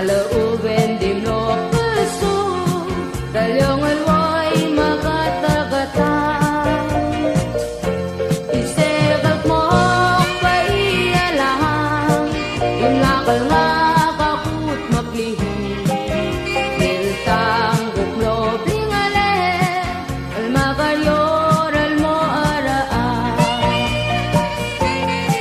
kalooben di no puso dalyong alway makatagata isegat mo paiyalang yung lakal nga kakut maplihi iltang guklo blingale almakaryor almo araan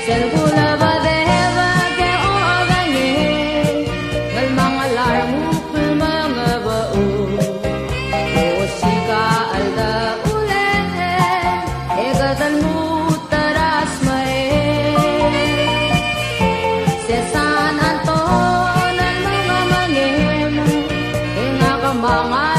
selgula badeva ke o agangin ngalmangalar mukul mga bao o sika alda ule egatan mo taras mae sesan anton ang mga mangim mga